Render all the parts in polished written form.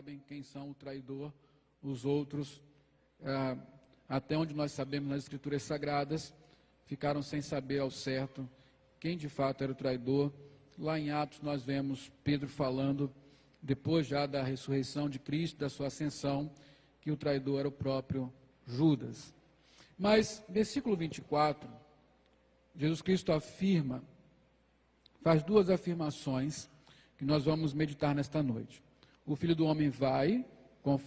sabem quem são o traidor, os outros, até onde nós sabemos nas Escrituras Sagradas, ficaram sem saber ao certo quem de fato era o traidor. Lá em Atos nós vemos Pedro falando, depois já da ressurreição de Cristo, da sua ascensão, que o traidor era o próprio Judas. Mas, versículo 24, Jesus Cristo afirma, faz duas afirmações que nós vamos meditar nesta noite. O Filho do Homem vai,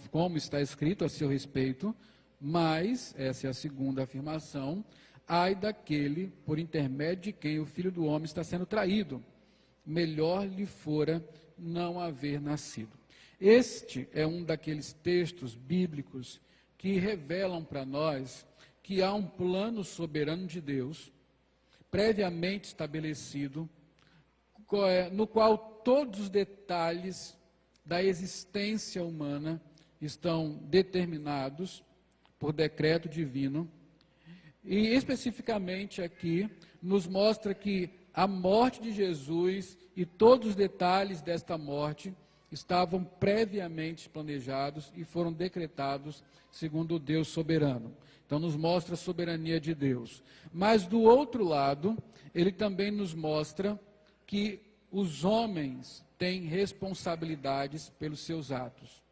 como está escrito a seu respeito, mas, essa é a segunda afirmação, ai daquele por intermédio de quem o Filho do Homem está sendo traído. Melhor lhe fora não haver nascido. Este é um daqueles textos bíblicos que revelam para nós que há um plano soberano de Deus, previamente estabelecido, no qual todos os detalhes da existência humana estão determinados por decreto divino, e especificamente aqui nos mostra que a morte de Jesus e todos os detalhes desta morte estavam previamente planejados e foram decretados segundo o Deus soberano. Então nos mostra a soberania de Deus. Mas do outro lado, ele também nos mostra que os homens têm responsabilidades pelos seus atos.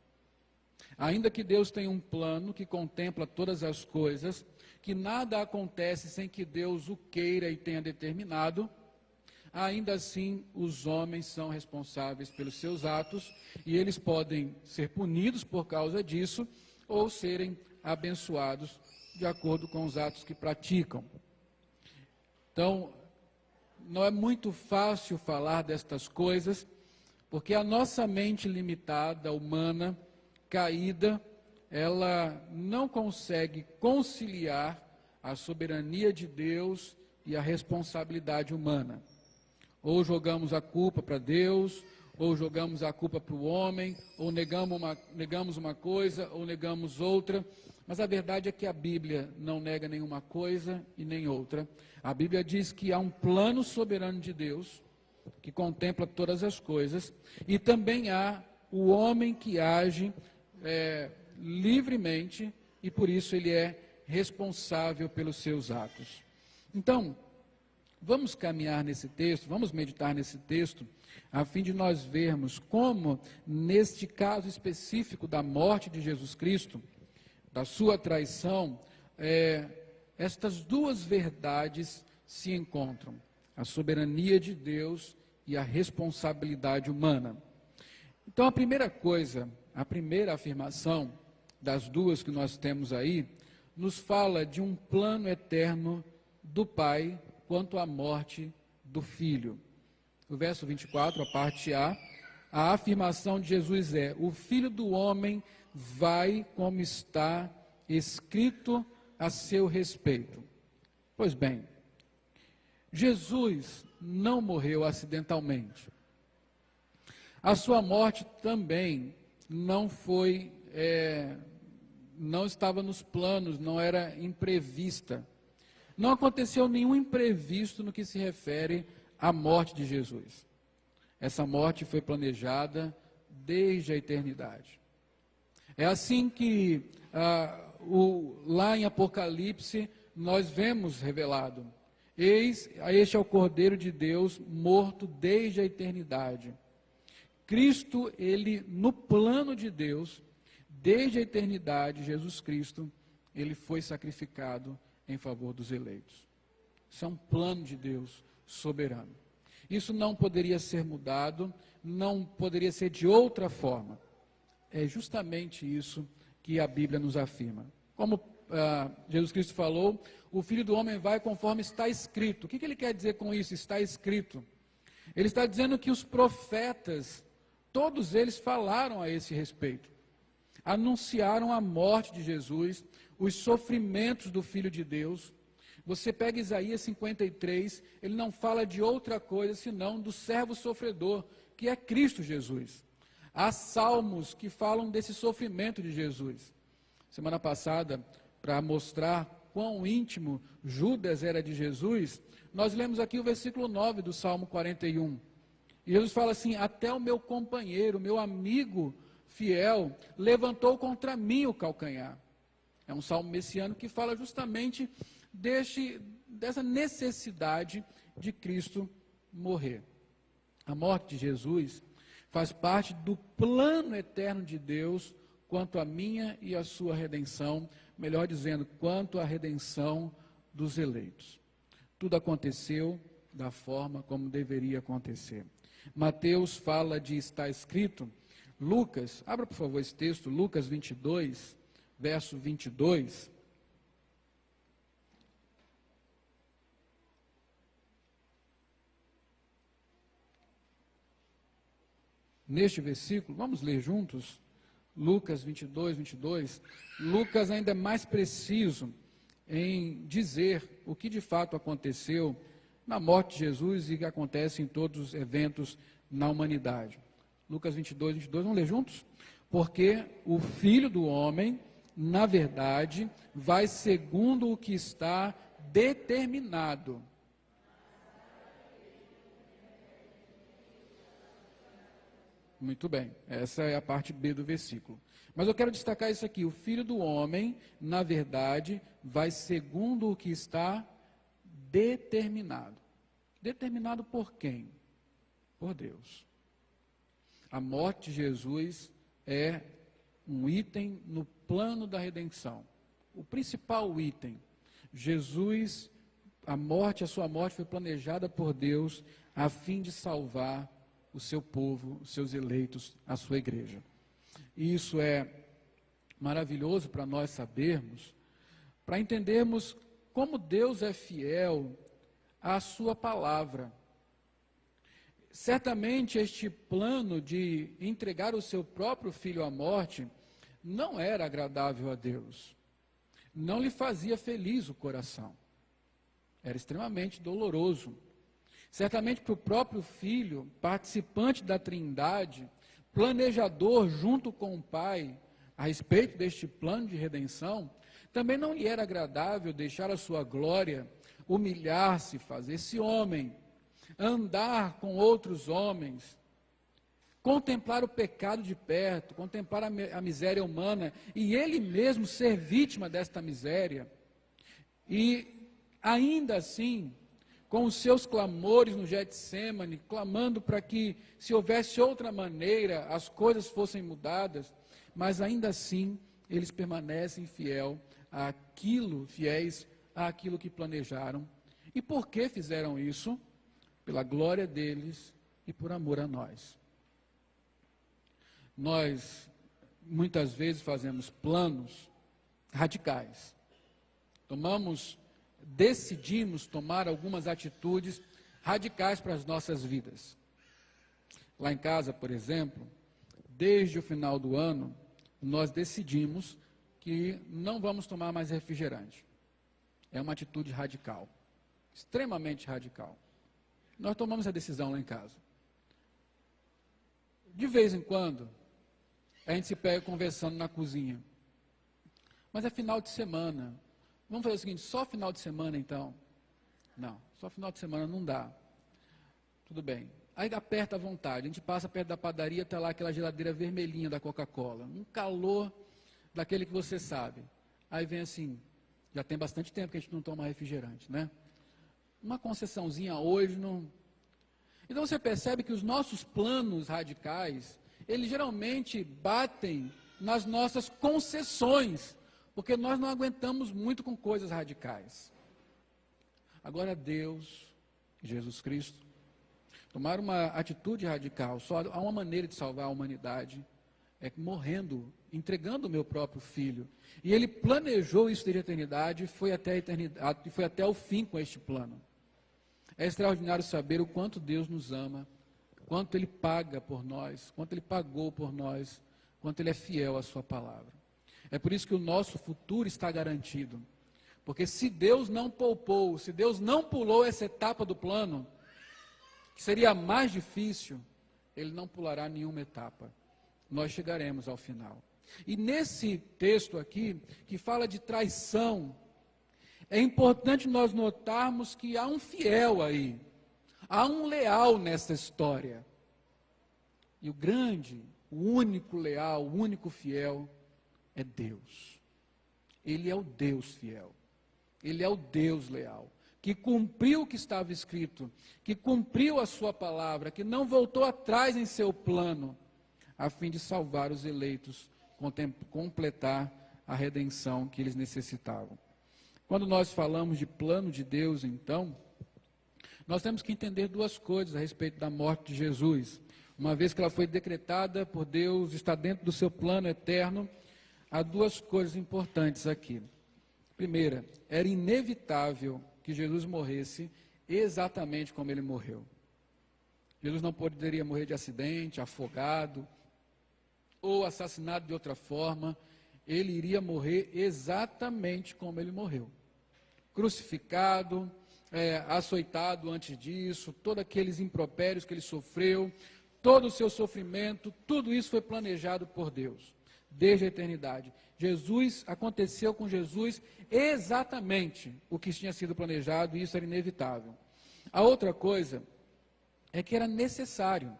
Ainda que Deus tenha um plano que contempla todas as coisas, que nada acontece sem que Deus o queira e tenha determinado, ainda assim os homens são responsáveis pelos seus atos e eles podem ser punidos por causa disso ou serem abençoados de acordo com os atos que praticam. Então, não é muito fácil falar destas coisas, porque a nossa mente limitada, humana, caída, ela não consegue conciliar a soberania de Deus e a responsabilidade humana. Ou jogamos a culpa para Deus, ou jogamos a culpa para o homem, ou negamos uma coisa, ou negamos outra. Mas a verdade é que a Bíblia não nega nenhuma coisa e nem outra. A Bíblia diz que há um plano soberano de Deus, que contempla todas as coisas, e também há o homem que age livremente, e por isso ele é responsável pelos seus atos. Então, vamos caminhar nesse texto, vamos meditar nesse texto, a fim de nós vermos como, neste caso específico da morte de Jesus Cristo, da sua traição, estas duas verdades se encontram, a soberania de Deus e a responsabilidade humana. Então, a primeira coisa, a primeira afirmação das duas que nós temos aí, nos fala de um plano eterno do Pai quanto à morte do Filho. No verso 24, a parte A afirmação de Jesus é: o Filho do Homem vai como está escrito a seu respeito. Pois bem, Jesus não morreu acidentalmente. A sua morte também não estava nos planos, não era imprevista. Não aconteceu nenhum imprevisto no que se refere à morte de Jesus. Essa morte foi planejada desde a eternidade. É assim que lá em Apocalipse nós vemos revelado: eis, este é o Cordeiro de Deus morto desde a eternidade. Cristo, ele no plano de Deus, desde a eternidade, Jesus Cristo, ele foi sacrificado em favor dos eleitos. Isso é um plano de Deus soberano. Isso não poderia ser mudado, não poderia ser de outra forma. É justamente isso que a Bíblia nos afirma. Como Jesus Cristo falou, o Filho do Homem vai conforme está escrito. O que ele quer dizer com isso, está escrito? Ele está dizendo que os profetas, todos eles falaram a esse respeito. Anunciaram a morte de Jesus, os sofrimentos do Filho de Deus. Você pega Isaías 53, ele não fala de outra coisa senão do servo sofredor, que é Cristo Jesus. Há salmos que falam desse sofrimento de Jesus. Semana passada, para mostrar quão íntimo Judas era de Jesus, nós lemos aqui o versículo 9 do Salmo 41. E Jesus fala assim: até o meu companheiro, meu amigo, fiel, levantou contra mim o calcanhar. É um salmo messiânico que fala justamente dessa necessidade de Cristo morrer. A morte de Jesus faz parte do plano eterno de Deus quanto à minha e à sua redenção, melhor dizendo, quanto à redenção dos eleitos. Tudo aconteceu da forma como deveria acontecer. Mateus fala de está escrito. Lucas, abra por favor esse texto, Lucas 22, verso 22. Neste versículo, vamos ler juntos? Lucas 22, 22. Lucas ainda é mais preciso em dizer o que de fato aconteceu na morte de Jesus e que acontece em todos os eventos na humanidade. Lucas 22, 22, vamos ler juntos? Porque o Filho do Homem, na verdade, vai segundo o que está determinado. Muito bem, essa é a parte B do versículo. Mas eu quero destacar isso aqui, o Filho do Homem, na verdade, vai segundo o que está determinado. Determinado por quem? Por Deus. A morte de Jesus é um item no plano da redenção. O principal item. Jesus, a sua morte foi planejada por Deus a fim de salvar o seu povo, os seus eleitos, a sua igreja. E isso é maravilhoso para nós sabermos, para entendermos como Deus é fiel à sua palavra. Certamente este plano de entregar o seu próprio filho à morte não era agradável a Deus. Não lhe fazia feliz o coração. Era extremamente doloroso. Certamente para o próprio filho, participante da Trindade, planejador junto com o Pai, a respeito deste plano de redenção, também não lhe era agradável deixar a sua glória, humilhar-se, fazer-se homem, andar com outros homens, contemplar o pecado de perto, contemplar a miséria humana, e ele mesmo ser vítima desta miséria, e ainda assim, com os seus clamores no Getsêmani, clamando para que, se houvesse outra maneira, as coisas fossem mudadas, mas ainda assim, eles permanecem fiéis àquilo que planejaram. E por que fizeram isso? Pela glória deles e por amor a nós. Nós, muitas vezes, fazemos planos radicais. Decidimos tomar algumas atitudes radicais para as nossas vidas. Lá em casa, por exemplo, desde o final do ano, nós decidimos que não vamos tomar mais refrigerante. É uma atitude radical, extremamente radical. Nós tomamos a decisão lá em casa. De vez em quando, a gente se pega conversando na cozinha. Mas é final de semana. Vamos fazer o seguinte, só final de semana então? Não, só final de semana não dá. Tudo bem. Aí aperta à vontade, a gente passa perto da padaria, está lá aquela geladeira vermelhinha da Coca-Cola. Um calor daquele que você sabe. Aí vem assim, já tem bastante tempo que a gente não toma refrigerante, né? Uma concessãozinha hoje não... Então você percebe que os nossos planos radicais, eles geralmente batem nas nossas concessões, porque nós não aguentamos muito com coisas radicais. Agora Deus, Jesus Cristo, tomaram uma atitude radical. Só há uma maneira de salvar a humanidade, é morrendo, entregando o meu próprio filho. E ele planejou isso desde a eternidade e foi até a eternidade, e foi até o fim com este plano. É extraordinário saber o quanto Deus nos ama, quanto Ele paga por nós, quanto Ele pagou por nós, quanto Ele é fiel à sua palavra. É por isso que o nosso futuro está garantido. Porque se Deus não poupou, se Deus não pulou essa etapa do plano, que seria mais difícil, Ele não pulará nenhuma etapa. Nós chegaremos ao final. E nesse texto aqui, que fala de traição, é importante nós notarmos que há um fiel aí, há um leal nessa história. E o o único leal, o único fiel é Deus. Ele é o Deus fiel. Ele é o Deus leal, que cumpriu o que estava escrito, que cumpriu a sua palavra, que não voltou atrás em seu plano, a fim de salvar os eleitos, completar a redenção que eles necessitavam. Quando nós falamos de plano de Deus, então, nós temos que entender duas coisas a respeito da morte de Jesus. Uma vez que ela foi decretada por Deus, está dentro do seu plano eterno, há duas coisas importantes aqui. Primeira, era inevitável que Jesus morresse exatamente como ele morreu. Jesus não poderia morrer de acidente, afogado, ou assassinado de outra forma. Ele iria morrer exatamente como ele morreu. Crucificado, açoitado antes disso, todos aqueles impropérios que ele sofreu, todo o seu sofrimento, tudo isso foi planejado por Deus, desde a eternidade. Aconteceu com Jesus exatamente o que tinha sido planejado, e isso era inevitável. A outra coisa é que era necessário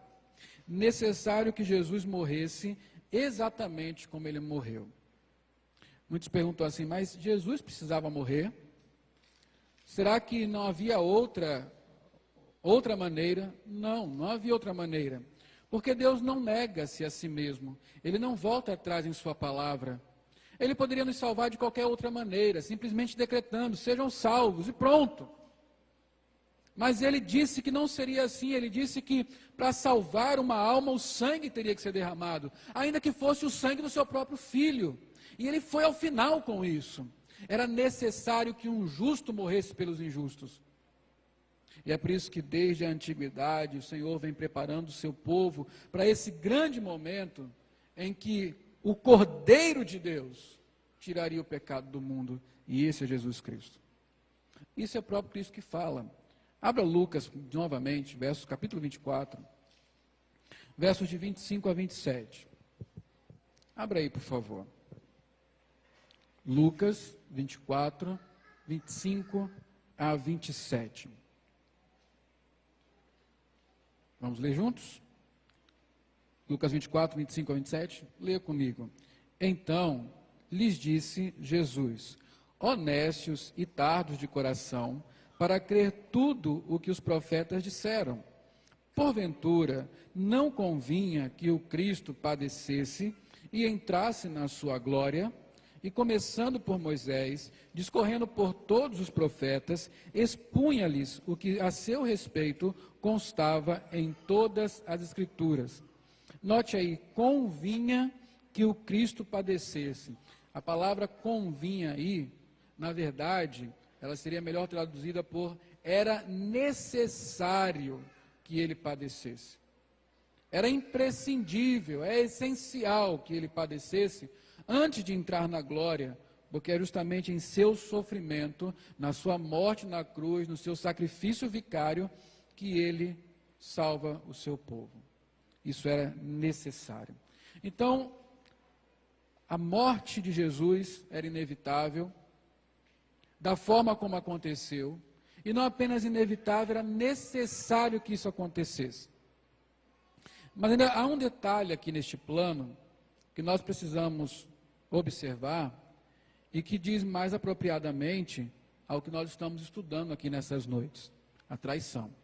que Jesus morresse exatamente como ele morreu. Muitos perguntam assim, mas Jesus precisava morrer? Será que não havia outra maneira? Não havia outra maneira. Porque Deus não nega-se a si mesmo. Ele não volta atrás em sua palavra. Ele poderia nos salvar de qualquer outra maneira, simplesmente decretando, sejam salvos e pronto. Mas ele disse que não seria assim. Ele disse que para salvar uma alma o sangue teria que ser derramado, ainda que fosse o sangue do seu próprio filho. E ele foi ao final com isso. Era necessário que um justo morresse pelos injustos. E é por isso que desde a antiguidade o Senhor vem preparando o seu povo para esse grande momento em que o Cordeiro de Deus tiraria o pecado do mundo, e esse é Jesus Cristo. Isso é o próprio Cristo que fala. Abra Lucas novamente, capítulo 24, versos de 25 a 27. Abra aí, por favor. Lucas 24, 25 a 27. Vamos ler juntos? Lucas 24, 25 a 27. Leia comigo. Então lhes disse Jesus: honestos e tardos de coração, para crer tudo o que os profetas disseram. Porventura, não convinha que o Cristo padecesse e entrasse na sua glória? E começando por Moisés, discorrendo por todos os profetas, expunha-lhes o que a seu respeito constava em todas as Escrituras. Note aí, convinha que o Cristo padecesse. A palavra convinha aí, na verdade, ela seria melhor traduzida por era necessário que ele padecesse. Era imprescindível, é essencial que ele padecesse antes de entrar na glória, porque é justamente em seu sofrimento, na sua morte na cruz, no seu sacrifício vicário, que ele salva o seu povo. Isso era necessário. Então, a morte de Jesus era inevitável, da forma como aconteceu, e não apenas inevitável, era necessário que isso acontecesse. Mas ainda há um detalhe aqui neste plano, que nós precisamos observar, e que diz mais apropriadamente ao que nós estamos estudando aqui nessas noites, a traição.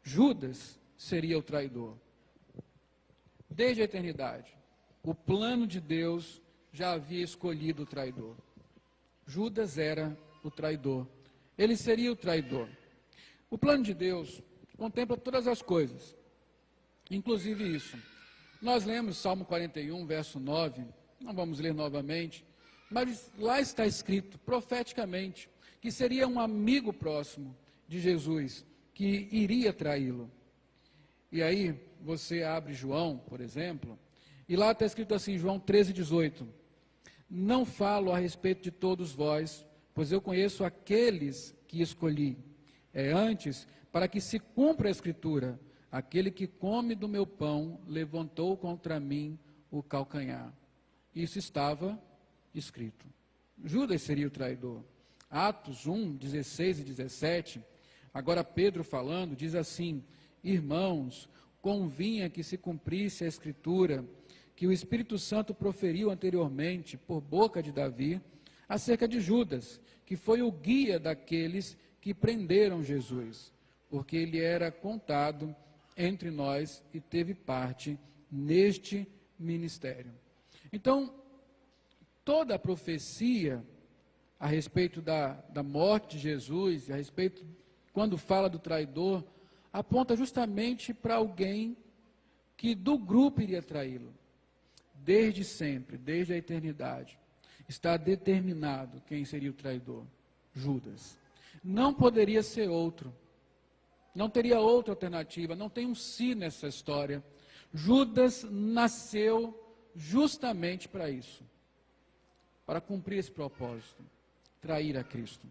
Judas seria o traidor. Desde a eternidade, o plano de Deus já havia escolhido o traidor. Judas era o traidor. Ele seria o traidor. O plano de Deus contempla todas as coisas, inclusive isso. Nós lemos Salmo 41, verso 9, não vamos ler novamente, mas lá está escrito, profeticamente, que seria um amigo próximo de Jesus, que iria traí-lo. E aí, você abre João, por exemplo, e lá está escrito assim, João 13, 18. Não falo a respeito de todos vós, pois eu conheço aqueles que escolhi. É antes, para que se cumpra a Escritura, aquele que come do meu pão levantou contra mim o calcanhar. Isso estava escrito. Judas seria o traidor. Atos 1, 16 e 17, agora Pedro falando, diz assim: irmãos, convinha que se cumprisse a Escritura, que o Espírito Santo proferiu anteriormente por boca de Davi acerca de Judas, que foi o guia daqueles que prenderam Jesus, porque ele era contado entre nós e teve parte neste ministério. Então, toda a profecia a respeito da morte de Jesus, a respeito, quando fala do traidor, aponta justamente para alguém que do grupo iria traí-lo. Desde sempre, desde a eternidade, está determinado quem seria o traidor: Judas. Não poderia ser outro. Não teria outra alternativa, não tem um si nessa história. Judas nasceu justamente para isso, para cumprir esse propósito, trair a Cristo.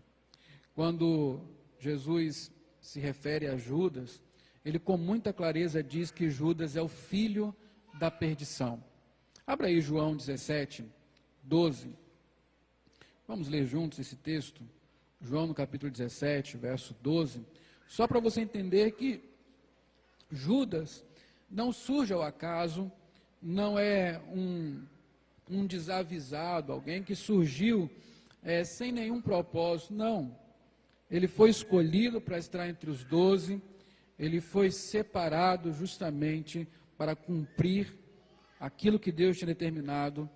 Quando Jesus se refere a Judas, ele com muita clareza diz que Judas é o filho da perdição. Abra aí João 17, 12. Vamos ler juntos esse texto. João no capítulo 17, verso 12. Só para você entender que Judas não surge ao acaso, não é um desavisado, alguém que surgiu sem nenhum propósito, não. Ele foi escolhido para estar entre os 12, ele foi separado justamente para cumprir aquilo que Deus tinha determinado,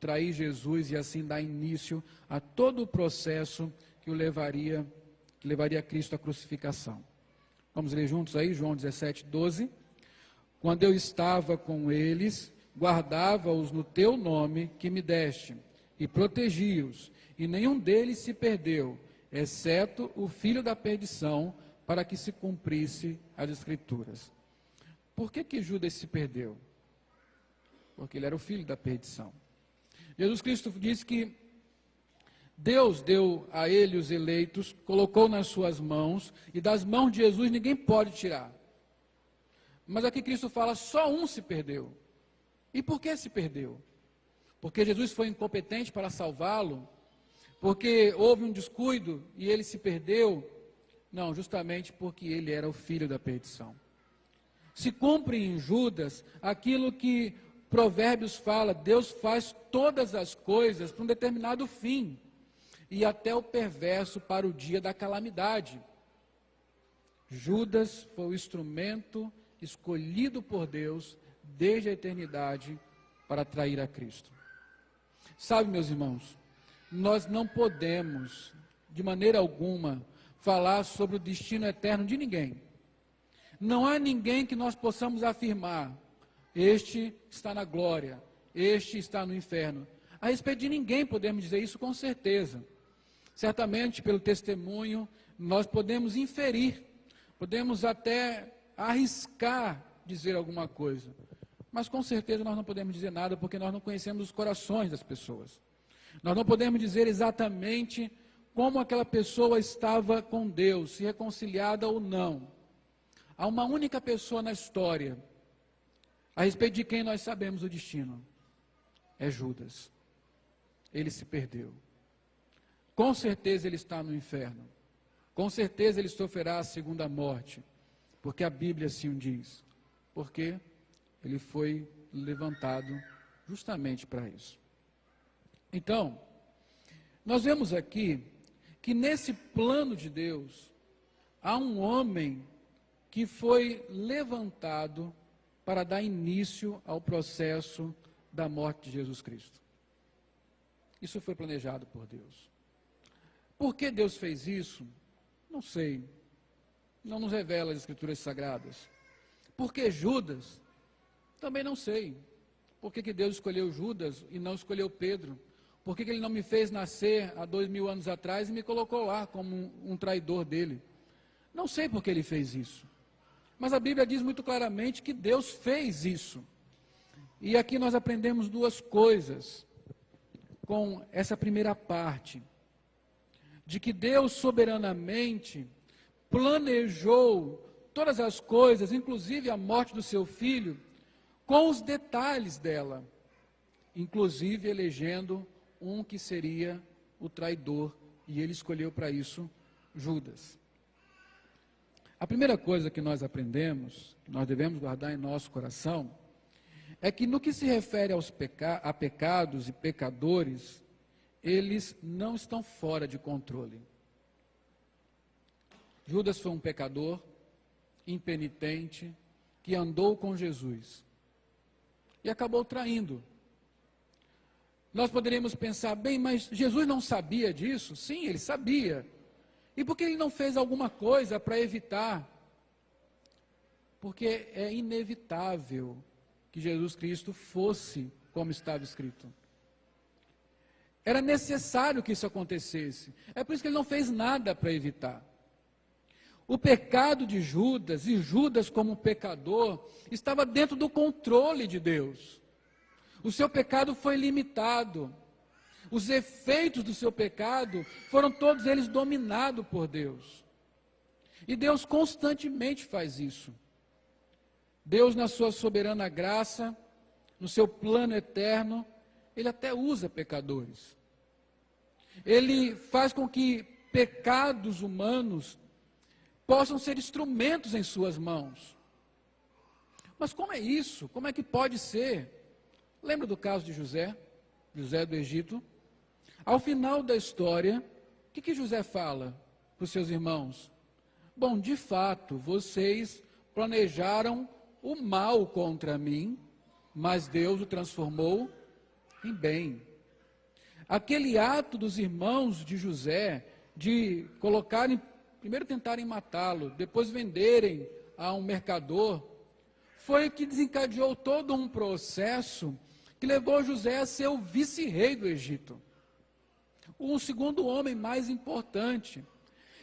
trair Jesus e assim dar início a todo o processo que levaria Cristo à crucificação. Vamos ler juntos aí, João 17, 12. Quando eu estava com eles, guardava-os no teu nome que me deste, e protegi-os, e nenhum deles se perdeu, exceto o filho da perdição, para que se cumprisse as Escrituras. Por que Judas se perdeu? Porque ele era o filho da perdição. Jesus Cristo disse que Deus deu a ele os eleitos, colocou nas suas mãos, e das mãos de Jesus ninguém pode tirar. Mas aqui Cristo fala, só um se perdeu. E por que se perdeu? Porque Jesus foi incompetente para salvá-lo? Porque houve um descuido e ele se perdeu? Não, justamente porque ele era o filho da perdição. Se cumpre em Judas aquilo que Provérbios fala, Deus faz todas as coisas para um determinado fim, e até o perverso para o dia da calamidade. Judas foi o instrumento escolhido por Deus desde a eternidade para trair a Cristo. Sabe, meus irmãos, nós não podemos, de maneira alguma, falar sobre o destino eterno de ninguém. Não há ninguém que nós possamos afirmar, este está na glória, este está no inferno. A respeito de ninguém podemos dizer isso com certeza. Certamente, pelo testemunho, nós podemos inferir, podemos até arriscar dizer alguma coisa. Mas com certeza nós não podemos dizer nada, porque nós não conhecemos os corações das pessoas. Nós não podemos dizer exatamente como aquela pessoa estava com Deus, se reconciliada ou não. Há uma única pessoa na história, a respeito de quem nós sabemos o destino. É Judas. Ele se perdeu. Com certeza ele está no inferno. Com certeza ele sofrerá a segunda morte. Porque a Bíblia assim o diz. Porque ele foi levantado justamente para isso. Então, nós vemos aqui que nesse plano de Deus, há um homem que foi levantado para dar início ao processo da morte de Jesus Cristo. Isso foi planejado por Deus. Por que Deus fez isso? Não sei. Não nos revela as Escrituras Sagradas. Por que Judas? Também não sei. Por que Deus escolheu Judas e não escolheu Pedro? Por que Ele não me fez nascer há 2000 anos atrás e me colocou lá como um traidor dele? Não sei por que Ele fez isso. Mas a Bíblia diz muito claramente que Deus fez isso. E aqui nós aprendemos duas coisas com essa primeira parte. De que Deus soberanamente planejou todas as coisas, inclusive a morte do seu filho, com os detalhes dela, inclusive elegendo um que seria o traidor, e ele escolheu para isso Judas. A primeira coisa que nós aprendemos, que nós devemos guardar em nosso coração, é que no que se refere a pecados e pecadores, eles não estão fora de controle. Judas foi um pecador, impenitente, que andou com Jesus e acabou traindo. Nós poderíamos pensar, bem, mas Jesus não sabia disso? Sim, ele sabia. E por que ele não fez alguma coisa para evitar? Porque é inevitável que Jesus Cristo fosse como estava escrito. Era necessário que isso acontecesse. É por isso que ele não fez nada para evitar. O pecado de Judas, e Judas como pecador, estava dentro do controle de Deus. O seu pecado foi limitado. Os efeitos do seu pecado foram todos eles dominados por Deus. E Deus constantemente faz isso. Deus, na sua soberana graça, no seu plano eterno, ele até usa pecadores. Ele faz com que pecados humanos possam ser instrumentos em suas mãos. Mas como é isso? Como é que pode ser? Lembra do caso de José do Egito? Ao final da história, o que José fala para os seus irmãos? Bom, de fato, vocês planejaram o mal contra mim, mas Deus o transformou em bem. Aquele ato dos irmãos de José, de colocarem, primeiro tentarem matá-lo, depois venderem a um mercador, foi o que desencadeou todo um processo que levou José a ser o vice-rei do Egito. O segundo homem mais importante,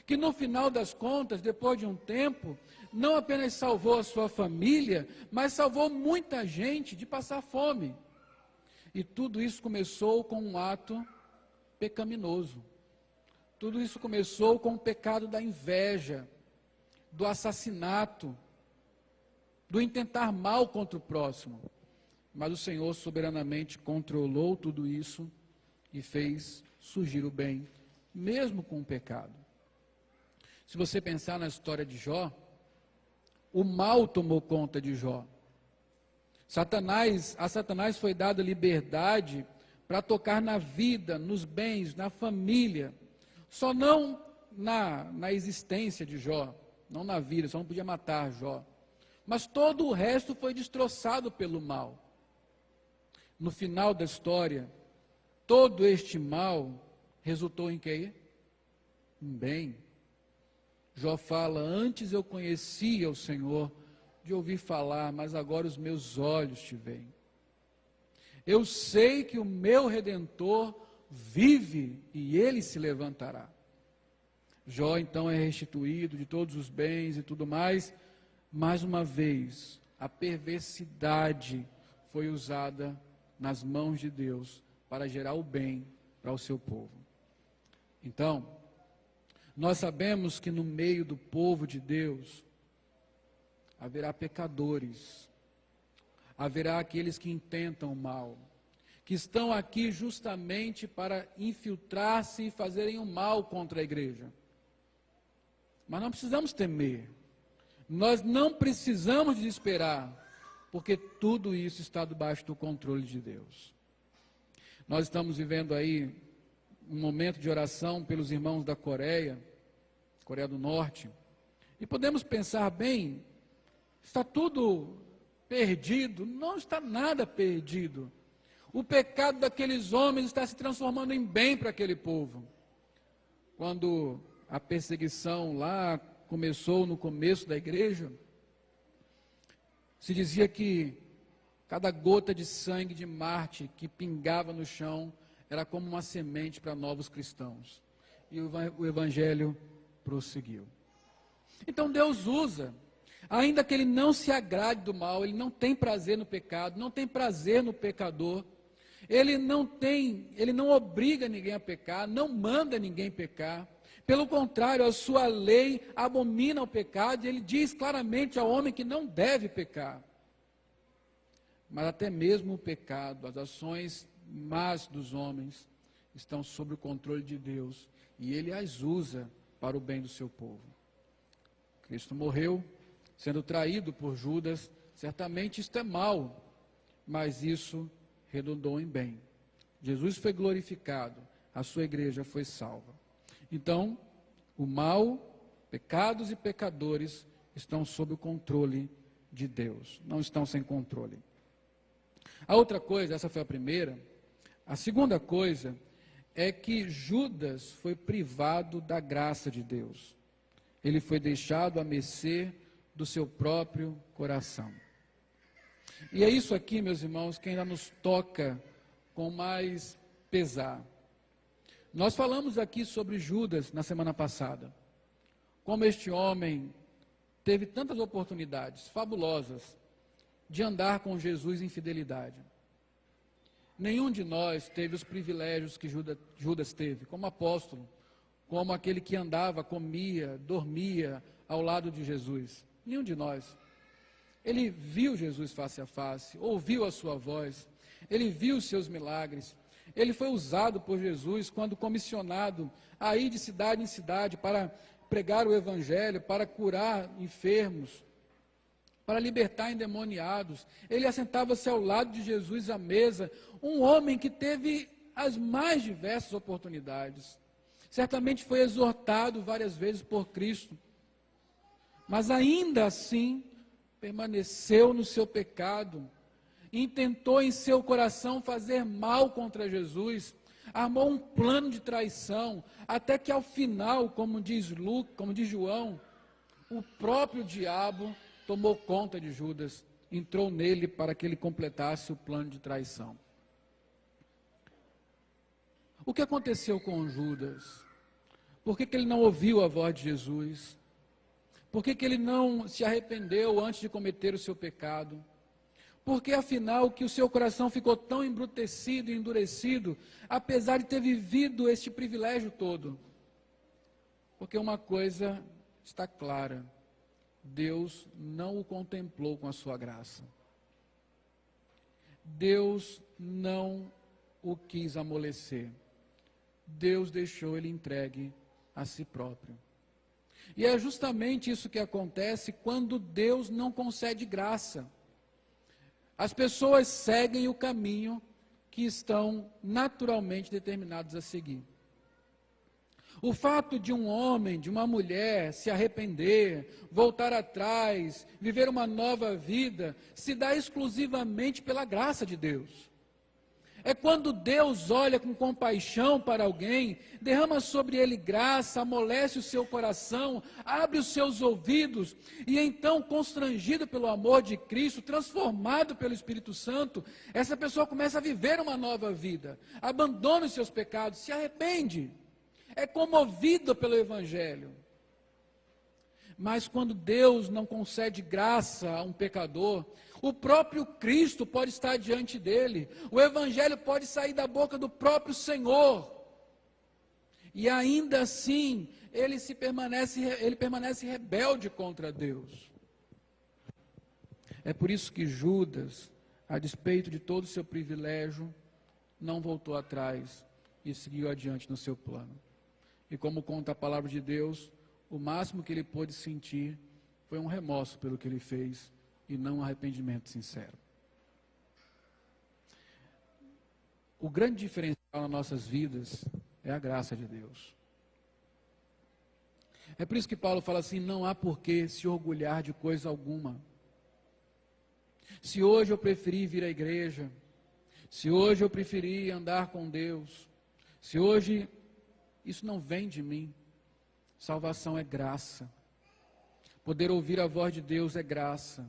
que no final das contas, depois de um tempo, não apenas salvou a sua família, mas salvou muita gente de passar fome. E tudo isso começou com um ato pecaminoso. Tudo isso começou com o pecado da inveja, do assassinato, do intentar mal contra o próximo. Mas o Senhor soberanamente controlou tudo isso e fez surgir o bem, mesmo com o pecado. Se você pensar na história de Jó, o mal tomou conta de Jó. A Satanás foi dada liberdade para tocar na vida, nos bens, na família, só não na existência de Jó, não na vida, só não podia matar Jó. Mas todo o resto foi destroçado pelo mal. No final da história, todo este mal resultou em quê? Em bem. Jó fala, antes eu conhecia o Senhor de ouvir falar, mas agora os meus olhos te veem. Eu sei que o meu Redentor vive e ele se levantará. Jó então é restituído de todos os bens e tudo mais. Mais uma vez, a perversidade foi usada nas mãos de Deus para gerar o bem para o seu povo. Então, nós sabemos que no meio do povo de Deus haverá pecadores, haverá aqueles que intentam o mal, que estão aqui justamente para infiltrar-se e fazerem o mal contra a igreja. Mas não precisamos temer, nós não precisamos desesperar, porque tudo isso está debaixo do controle de Deus. Nós estamos vivendo aí um momento de oração pelos irmãos da Coreia do Norte, e podemos pensar, bem, está tudo perdido? Não está nada perdido. O pecado daqueles homens está se transformando em bem para aquele povo. Quando a perseguição lá começou no começo da igreja, se dizia que cada gota de sangue de Marte que pingava no chão era como uma semente para novos cristãos. E o evangelho prosseguiu. Então Deus usa, ainda que ele não se agrade do mal, ele não tem prazer no pecado, não tem prazer no pecador, ele não obriga ninguém a pecar, não manda ninguém pecar. Pelo contrário, a sua lei abomina o pecado, e ele diz claramente ao homem que não deve pecar. Mas até mesmo o pecado, as ações más dos homens, estão sob o controle de Deus, e ele as usa para o bem do seu povo. Cristo morreu, sendo traído por Judas, certamente isto é mal, mas isso redundou em bem. Jesus foi glorificado, a sua igreja foi salva. Então, o mal, pecados e pecadores estão sob o controle de Deus, não estão sem controle. A outra coisa, essa foi a primeira, a segunda coisa é que Judas foi privado da graça de Deus. Ele foi deixado à mercê do seu próprio coração. E é isso aqui, meus irmãos, que ainda nos toca com mais pesar. Nós falamos aqui sobre Judas na semana passada. Como este homem teve tantas oportunidades fabulosas de andar com Jesus em fidelidade. Nenhum de nós teve os privilégios que Judas teve, como apóstolo, como aquele que andava, comia, dormia ao lado de Jesus. Nenhum de nós. Ele viu Jesus face a face, ouviu a sua voz, ele viu os seus milagres. Ele foi usado por Jesus quando comissionado a ir de cidade em cidade para pregar o evangelho, para curar enfermos, para libertar endemoniados. Ele assentava-se ao lado de Jesus à mesa, um homem que teve as mais diversas oportunidades. Certamente foi exortado várias vezes por Cristo, mas ainda assim permaneceu no seu pecado, intentou em seu coração fazer mal contra Jesus, armou um plano de traição, até que ao final, como diz João, o próprio diabo tomou conta de Judas, entrou nele para que ele completasse o plano de traição. O que aconteceu com Judas? Por que ele não ouviu a voz de Jesus? Por que ele não se arrependeu antes de cometer o seu pecado? Por que afinal que o seu coração ficou tão embrutecido e endurecido, apesar de ter vivido este privilégio todo? Porque uma coisa está clara: Deus não o contemplou com a sua graça. Deus não o quis amolecer. Deus deixou ele entregue a si próprio. E é justamente isso que acontece quando Deus não concede graça. As pessoas seguem o caminho que estão naturalmente determinados a seguir. O fato de um homem, de uma mulher se arrepender, voltar atrás, viver uma nova vida, se dá exclusivamente pela graça de Deus. É quando Deus olha com compaixão para alguém, derrama sobre ele graça, amolece o seu coração, abre os seus ouvidos, e então, constrangido pelo amor de Cristo, transformado pelo Espírito Santo, essa pessoa começa a viver uma nova vida, abandona os seus pecados, se arrepende, é comovido pelo Evangelho. Mas quando Deus não concede graça a um pecador, o próprio Cristo pode estar diante dele, o Evangelho pode sair da boca do próprio Senhor, e ainda assim ele permanece rebelde contra Deus. É por isso que Judas, a despeito de todo o seu privilégio, não voltou atrás e seguiu adiante no seu plano. E como conta a palavra de Deus, o máximo que ele pôde sentir foi um remorso pelo que ele fez e não um arrependimento sincero. O grande diferencial nas nossas vidas é a graça de Deus. É por isso que Paulo fala assim: não há por que se orgulhar de coisa alguma. Se hoje eu preferi vir à igreja, se hoje eu preferi andar com Deus, se hoje isso não vem de mim. Salvação é graça. Poder ouvir a voz de Deus é graça.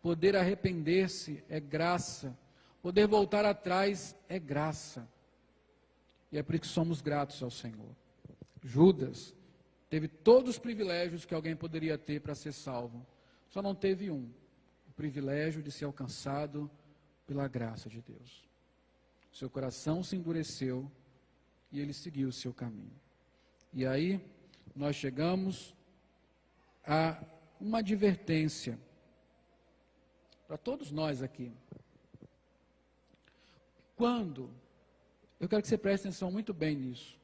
Poder arrepender-se é graça. Poder voltar atrás é graça. E é por isso que somos gratos ao Senhor. Judas teve todos os privilégios que alguém poderia ter para ser salvo. Só não teve um: o privilégio de ser alcançado pela graça de Deus. Seu coração se endureceu e ele seguiu o seu caminho. E aí nós chegamos a uma advertência para todos nós aqui. Quando, eu quero que você preste atenção muito bem nisso,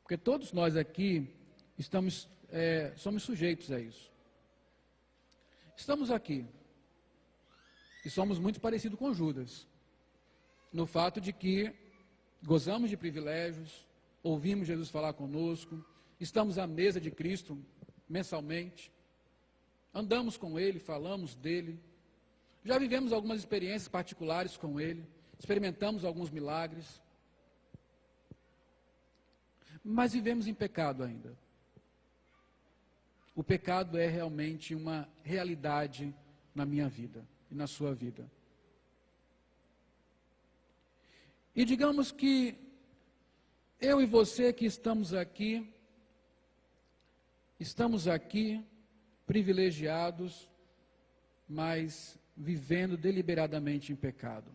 porque todos nós aqui somos sujeitos a isso. Estamos aqui, E somos muito parecidos com Judas, no fato de que gozamos de privilégios, ouvimos Jesus falar conosco, estamos à mesa de Cristo mensalmente, andamos com Ele, falamos dEle, já vivemos algumas experiências particulares com Ele, experimentamos alguns milagres, mas vivemos em pecado ainda. O pecado é realmente uma realidade na minha vida e na sua vida. E digamos que eu e você que estamos aqui privilegiados, mas vivendo deliberadamente em pecado.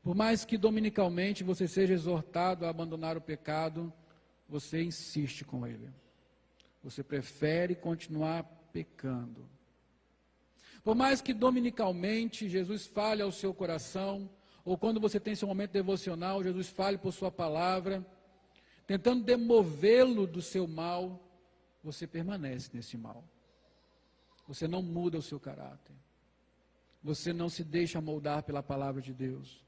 Por mais que dominicalmente você seja exortado a abandonar o pecado, você insiste com ele. Você prefere continuar pecando. Por mais que dominicalmente Jesus fale ao seu coração, ou quando você tem seu momento devocional, Jesus fale por sua palavra, tentando demovê-lo do seu mal, você permanece nesse mal. Você não muda o seu caráter. Você não se deixa moldar pela palavra de Deus.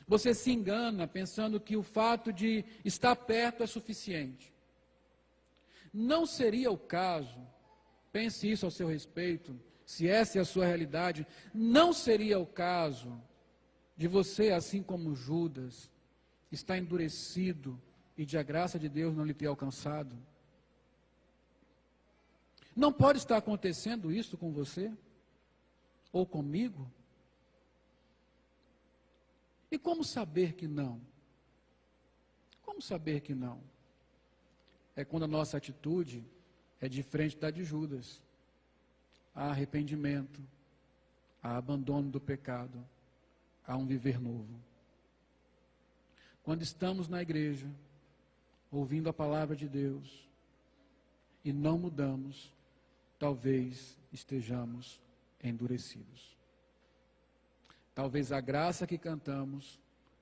Você se engana pensando que o fato de estar perto é suficiente. Não seria o caso, pense isso ao seu respeito, se essa é a sua realidade, não seria o caso de você, assim como Judas, estar endurecido e de a graça de Deus não lhe ter alcançado? Não pode estar acontecendo isso com você? Ou comigo? E como saber que não? Como saber que não? É quando a nossa atitude é diferente da de Judas. Há arrependimento, há abandono do pecado, há um viver novo. Quando estamos na igreja, ouvindo a palavra de Deus, e não mudamos, talvez estejamos endurecidos. Talvez a graça que cantamos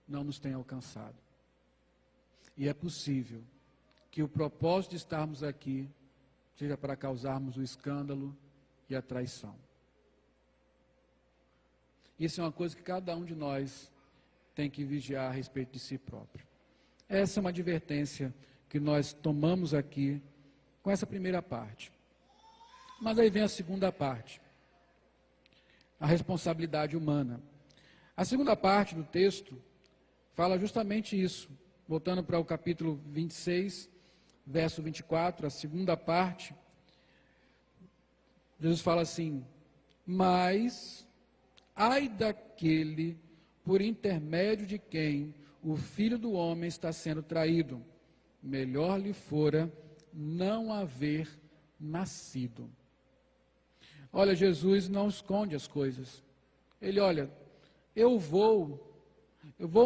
não nos tenha alcançado. E é possível que o propósito de estarmos aqui seja para causarmos o escândalo e a traição. Isso é uma coisa que cada um de nós tem que vigiar a respeito de si próprio. Essa é uma advertência que nós tomamos aqui com essa primeira parte. Mas aí vem a segunda parte, a responsabilidade humana. A segunda parte do texto fala justamente isso. Voltando para o capítulo 26, verso 24, a segunda parte, Jesus fala assim: mas ai daquele por intermédio de quem o Filho do Homem está sendo traído, melhor lhe fora não haver nascido. Olha, Jesus não esconde as coisas. Ele, olha, eu vou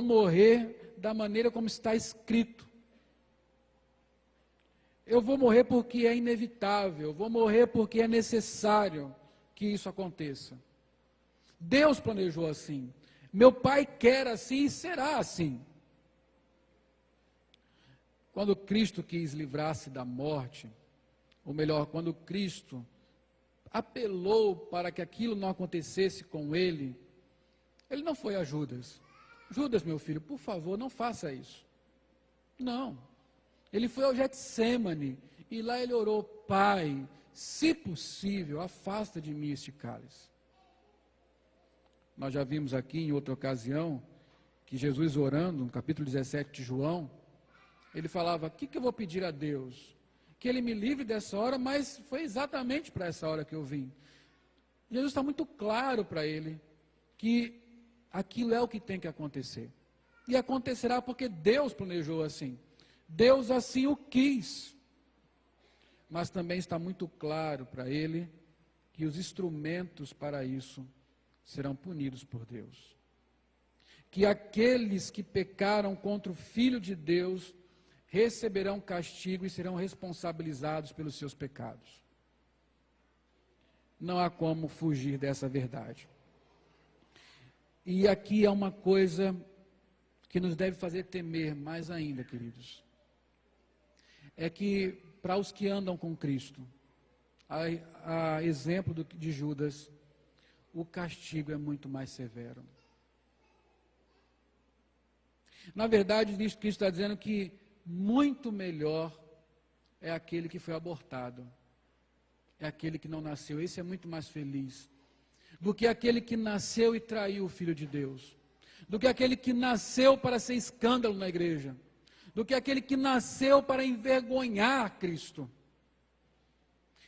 morrer da maneira como está escrito. Eu vou morrer porque é inevitável, eu vou morrer porque é necessário que isso aconteça. Deus planejou assim. Meu Pai quer assim e será assim. Quando Cristo quis livrar-se da morte, ou melhor, quando Cristo apelou para que aquilo não acontecesse com ele, ele não foi a Judas. Judas, meu filho, por favor, não faça isso. Não. Ele foi ao Getsêmani e lá ele orou: Pai, se possível, afasta de mim este cálice. Nós já vimos aqui em outra ocasião que Jesus orando, no capítulo 17 de João, ele falava: o que eu vou pedir a Deus? Que Ele me livre dessa hora, mas foi exatamente para essa hora que eu vim. Jesus está muito claro para ele que aquilo é o que tem que acontecer. E acontecerá porque Deus planejou assim. Deus assim o quis. Mas também está muito claro para ele que os instrumentos para isso serão punidos por Deus. Que aqueles que pecaram contra o Filho de Deus receberão castigo e serão responsabilizados pelos seus pecados. Não há como fugir dessa verdade. E aqui há uma coisa que nos deve fazer temer mais ainda, queridos. É que para os que andam com Cristo, a exemplo de Judas, o castigo é muito mais severo. Na verdade, Cristo está dizendo que muito melhor é aquele que foi abortado, é aquele que não nasceu. Esse é muito mais feliz do que aquele que nasceu e traiu o Filho de Deus, do que aquele que nasceu para ser escândalo na igreja, do que aquele que nasceu para envergonhar Cristo.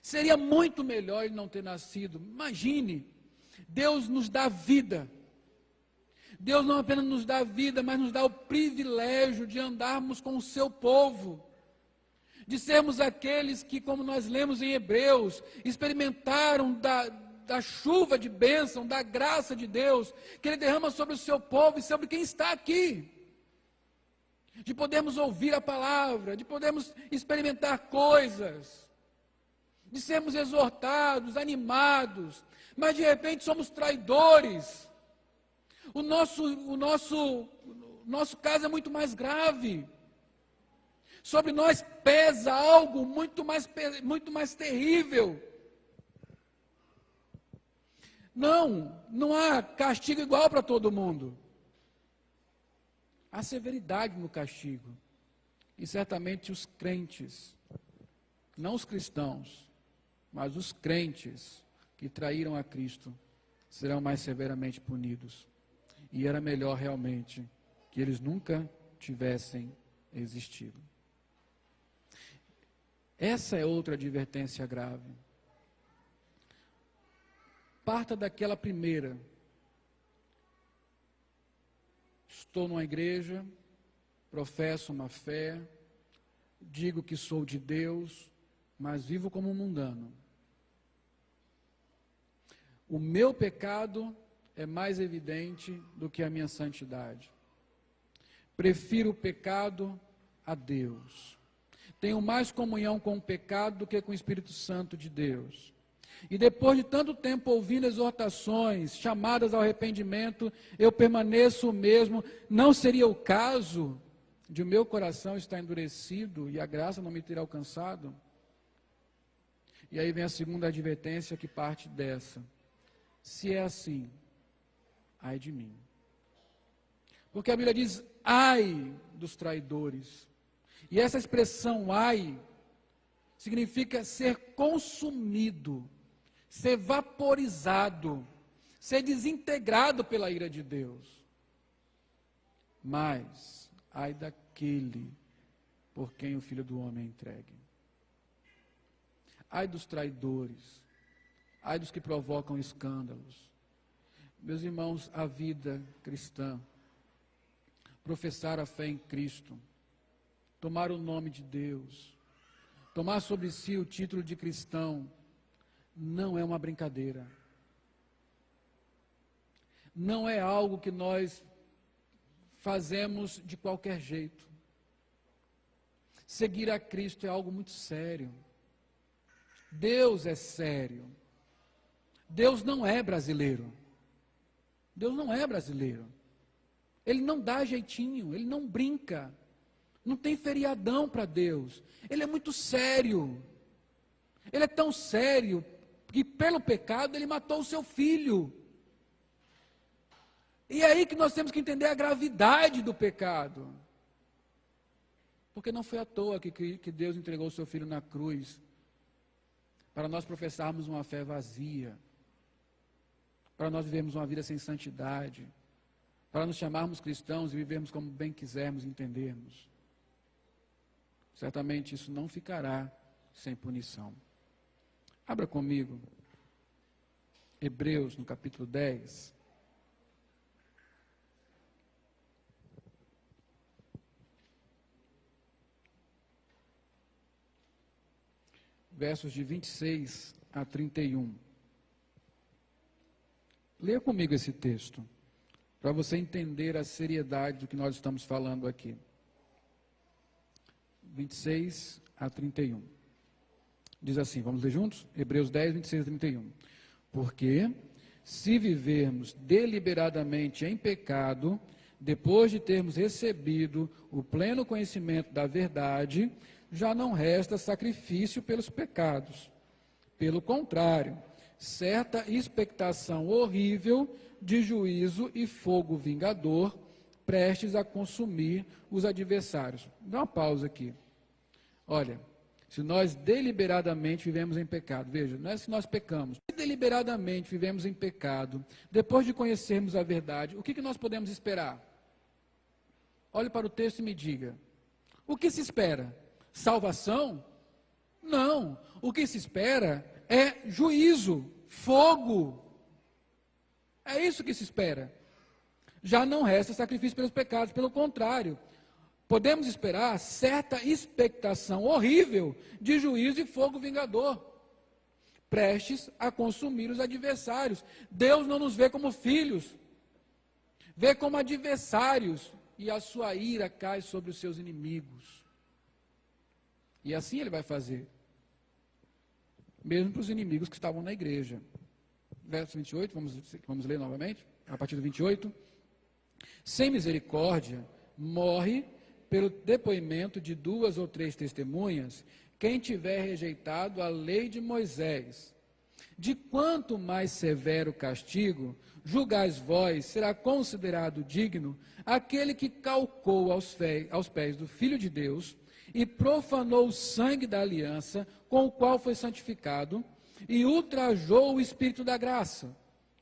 Seria muito melhor ele não ter nascido. Imagine, Deus nos dá vida. Deus não apenas nos dá vida, mas nos dá o privilégio de andarmos com o seu povo, de sermos aqueles que, como nós lemos em Hebreus, experimentaram da chuva de bênção, da graça de Deus, que Ele derrama sobre o seu povo e sobre quem está aqui. De podermos ouvir a palavra, de podermos experimentar coisas, de sermos exortados, animados, mas de repente somos traidores. O nosso caso é muito mais grave. Sobre nós pesa algo muito mais terrível. Não há castigo igual para todo mundo. Há severidade no castigo. E certamente os crentes, não os cristãos, mas os crentes que traíram a Cristo, serão mais severamente punidos. E era melhor realmente que eles nunca tivessem existido. Essa é outra advertência grave. Parta daquela primeira. Estou numa igreja, professo uma fé, digo que sou de Deus, mas vivo como um mundano. O meu pecado é mais evidente do que a minha santidade. Prefiro o pecado a Deus. Tenho mais comunhão com o pecado do que com o Espírito Santo de Deus. E depois de tanto tempo ouvindo exortações, chamadas ao arrependimento, eu permaneço o mesmo. Não seria o caso de o meu coração estar endurecido e a graça não me ter alcançado? E aí vem a segunda advertência que parte dessa. Se é assim, ai de mim. Porque a Bíblia diz, ai dos traidores. E essa expressão ai significa ser consumido, ser vaporizado, ser desintegrado pela ira de Deus. Mas ai daquele por quem o Filho do Homem é entregue. Ai dos traidores, ai dos que provocam escândalos. Meus irmãos, a vida cristã, professar a fé em Cristo, tomar o nome de Deus, tomar sobre si o título de cristão, não é uma brincadeira. Não é algo que nós fazemos de qualquer jeito. Seguir a Cristo é algo muito sério. Deus é sério. Deus não é brasileiro. Deus não é brasileiro. Ele não dá jeitinho, ele não brinca. Não tem feriadão para Deus. Ele é muito sério. Ele é tão sério que pelo pecado ele matou o seu filho. E é aí que nós temos que entender a gravidade do pecado. Porque não foi à toa que Deus entregou o seu filho na cruz para nós professarmos uma fé vazia, para nós vivermos uma vida sem santidade, para nos chamarmos cristãos e vivermos como bem quisermos e entendermos. Certamente isso não ficará sem punição. Abra comigo, Hebreus, no capítulo 10. Versos de 26 a 31. Leia comigo esse texto, para você entender a seriedade do que nós estamos falando aqui. 26 a 31. Diz assim, vamos ler juntos? Hebreus 10, 26 a 31. Porque, se vivermos deliberadamente em pecado, depois de termos recebido o pleno conhecimento da verdade, já não resta sacrifício pelos pecados. Pelo contrário, certa expectação horrível de juízo e fogo vingador, prestes a consumir os adversários. Dá uma pausa aqui. Olha, se nós deliberadamente vivemos em pecado, veja, não é se nós pecamos, se deliberadamente vivemos em pecado, depois de conhecermos a verdade, o que nós podemos esperar? Olhe para o texto e me diga, o que se espera? Salvação? Não, o que se espera é juízo, fogo. É isso que se espera. Já não resta sacrifício pelos pecados, pelo contrário, podemos esperar certa expectação horrível de juízo e fogo vingador, prestes a consumir os adversários. Deus não nos vê como filhos, vê como adversários, e a sua ira cai sobre os seus inimigos. E assim ele vai fazer, mesmo para os inimigos que estavam na igreja. Verso 28, vamos ler novamente, a partir do 28. Sem misericórdia, morre pelo depoimento de 2 ou 3 testemunhas, quem tiver rejeitado a lei de Moisés. De quanto mais severo castigo, julgais vós, será considerado digno aquele que calcou aos pés do Filho de Deus e profanou o sangue da aliança com o qual foi santificado e ultrajou o Espírito da graça.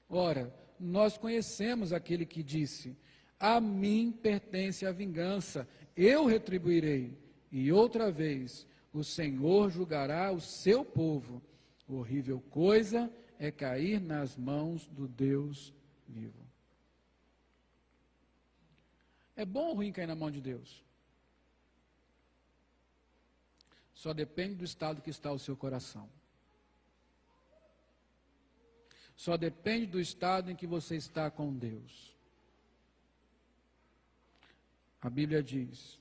Ora, nós conhecemos aquele que disse: a mim pertence a vingança, eu retribuirei. E outra vez, o Senhor julgará o seu povo. Horrível coisa é cair nas mãos do Deus vivo. É bom ou ruim cair na mão de Deus? Só depende do estado que está o seu coração. Só depende do estado em que você está com Deus. A Bíblia diz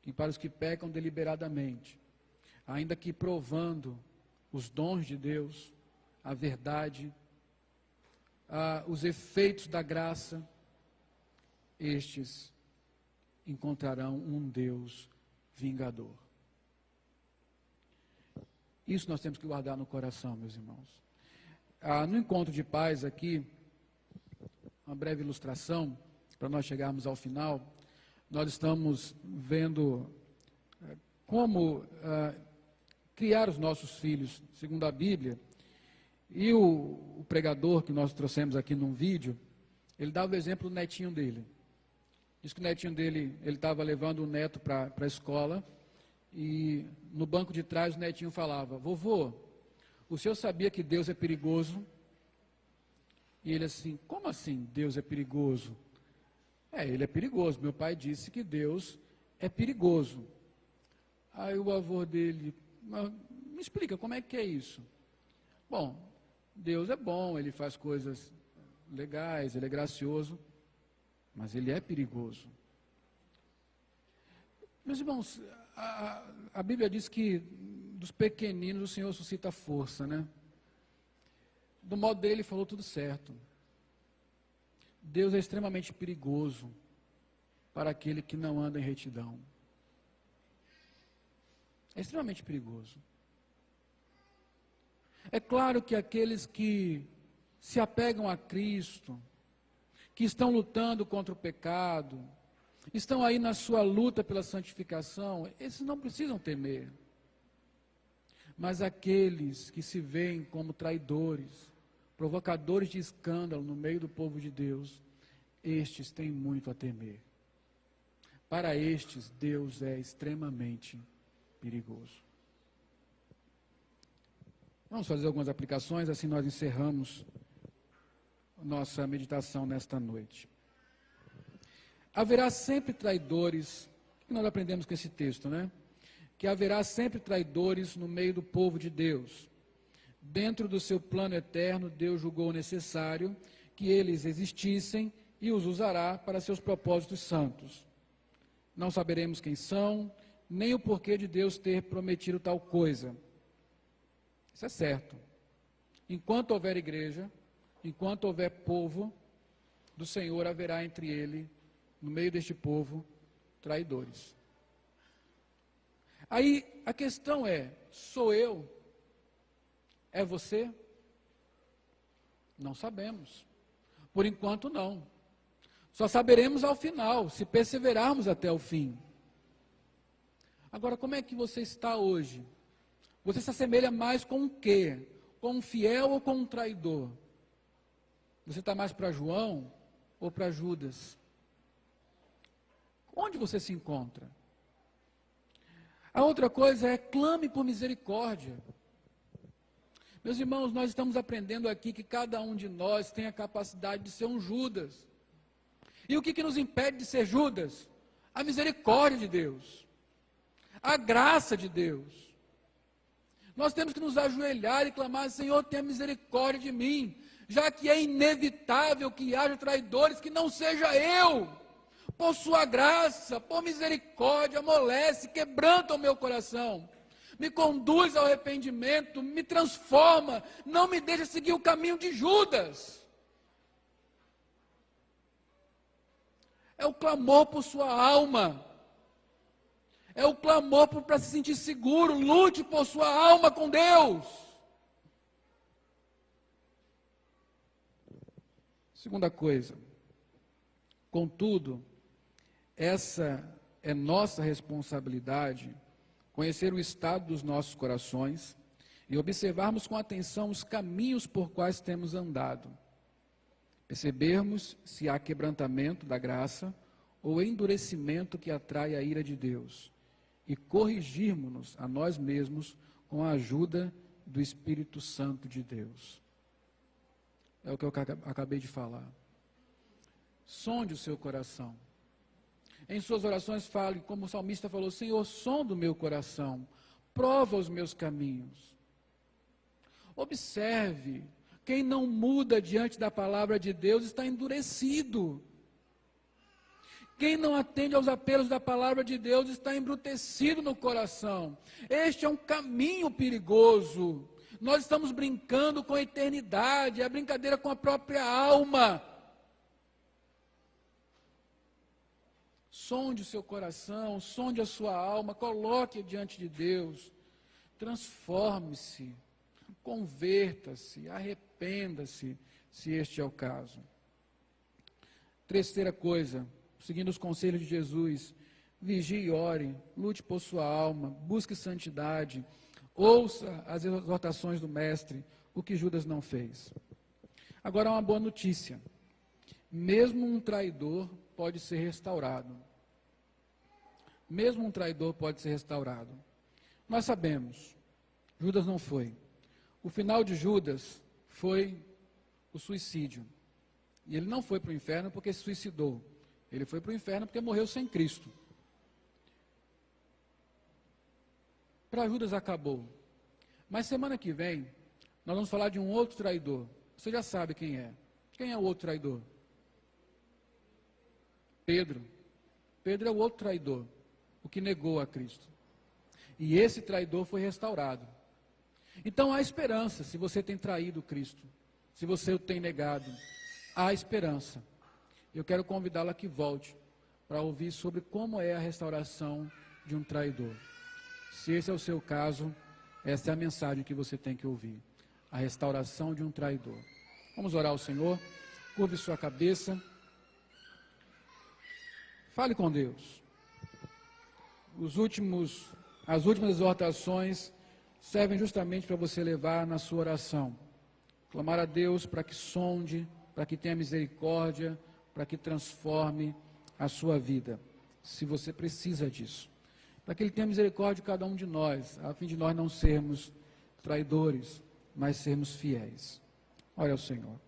que para os que pecam deliberadamente, ainda que provando os dons de Deus, a verdade, os efeitos da graça, estes encontrarão um Deus vingador. Isso nós temos que guardar no coração, meus irmãos. No encontro de paz aqui, uma breve ilustração, para nós chegarmos ao final. Nós estamos vendo como criar os nossos filhos, segundo a Bíblia. E o pregador que nós trouxemos aqui num vídeo, ele dava o exemplo do netinho dele. Diz que o netinho dele, ele estava levando o neto para a escola, e no banco de trás o netinho falava: vovô, o senhor sabia que Deus é perigoso? E ele assim: como assim Deus é perigoso? Ele é perigoso. Meu pai disse que Deus é perigoso. Aí o avô dele: me explica, como é que é isso? Bom, Deus é bom, ele faz coisas legais, ele é gracioso, mas ele é perigoso. Meus irmãos, a Bíblia diz que dos pequeninos o Senhor suscita força, né? Do modo dele, ele falou tudo certo. Deus é extremamente perigoso para aquele que não anda em retidão. É extremamente perigoso. É claro que aqueles que se apegam a Cristo, que estão lutando contra o pecado, estão aí na sua luta pela santificação, esses não precisam temer. Mas aqueles que se veem como traidores, provocadores de escândalo no meio do povo de Deus, estes têm muito a temer. Para estes, Deus é extremamente perigoso. Vamos fazer algumas aplicações, assim nós encerramos nossa meditação nesta noite. Haverá sempre traidores, que nós aprendemos com esse texto, né? Que haverá sempre traidores no meio do povo de Deus. Dentro do seu plano eterno, Deus julgou necessário que eles existissem e os usará para seus propósitos santos. Não saberemos quem são, nem o porquê de Deus ter prometido tal coisa. Isso é certo. Enquanto houver igreja, enquanto houver povo do Senhor, haverá entre ele, no meio deste povo, traidores. Aí a questão é: sou eu? É você? Não sabemos. Por enquanto, não. Só saberemos ao final, se perseverarmos até o fim. Agora, como é que você está hoje? Você se assemelha mais com o quê? Com um fiel ou com um traidor? Você está mais para João ou para Judas? Onde você se encontra? A outra coisa é clame por misericórdia. Meus irmãos, nós estamos aprendendo aqui que cada um de nós tem a capacidade de ser um Judas. E o que nos impede de ser Judas? A misericórdia de Deus. A graça de Deus. Nós temos que nos ajoelhar e clamar: Senhor, tenha misericórdia de mim, já que é inevitável que haja traidores, que não seja eu. Por sua graça, por misericórdia, amolece, quebranta o meu coração, me conduz ao arrependimento, me transforma, não me deixa seguir o caminho de Judas. É o clamor por sua alma, é o clamor para se sentir seguro. Lute por sua alma com Deus. Segunda coisa, contudo, essa é nossa responsabilidade, conhecer o estado dos nossos corações e observarmos com atenção os caminhos por quais temos andado. Percebermos se há quebrantamento da graça ou endurecimento que atrai a ira de Deus e corrigirmos-nos a nós mesmos com a ajuda do Espírito Santo de Deus. É o que eu acabei de falar. Sonde o seu coração. Em suas orações fale, como o salmista falou: Senhor, sonda o meu coração, prova os meus caminhos. Observe, quem não muda diante da palavra de Deus está endurecido. Quem não atende aos apelos da palavra de Deus está embrutecido no coração. Este é um caminho perigoso. Nós estamos brincando com a eternidade, é a brincadeira com a própria alma. Sonde o seu coração, sonde a sua alma, coloque diante de Deus, transforme-se, converta-se, arrependa-se, se este é o caso. Terceira coisa, seguindo os conselhos de Jesus: vigie e ore, lute por sua alma, busque santidade, ouça as exortações do Mestre, o que Judas não fez. Agora, uma boa notícia: mesmo um traidor pode ser restaurado. Mesmo um traidor pode ser restaurado. Nós sabemos, Judas não foi. O final de Judas foi o suicídio. E ele não foi para o inferno porque se suicidou. Ele foi para o inferno porque morreu sem Cristo. Para Judas acabou. Mas semana que vem, nós vamos falar de um outro traidor. Você já sabe quem é. Quem é o outro traidor? Pedro. Pedro é o outro traidor, o que negou a Cristo. E esse traidor foi restaurado. Então há esperança se você tem traído Cristo, se você o tem negado. Há esperança. Eu quero convidá-lo a que volte para ouvir sobre como é a restauração de um traidor. Se esse é o seu caso, essa é a mensagem que você tem que ouvir. A restauração de um traidor. Vamos orar ao Senhor. Curve sua cabeça. Fale com Deus. As últimas exortações servem justamente para você levar na sua oração. Clamar a Deus para que sonde, para que tenha misericórdia, para que transforme a sua vida, se você precisa disso. Para que Ele tenha misericórdia de cada um de nós, a fim de nós não sermos traidores, mas sermos fiéis. Ore ao Senhor.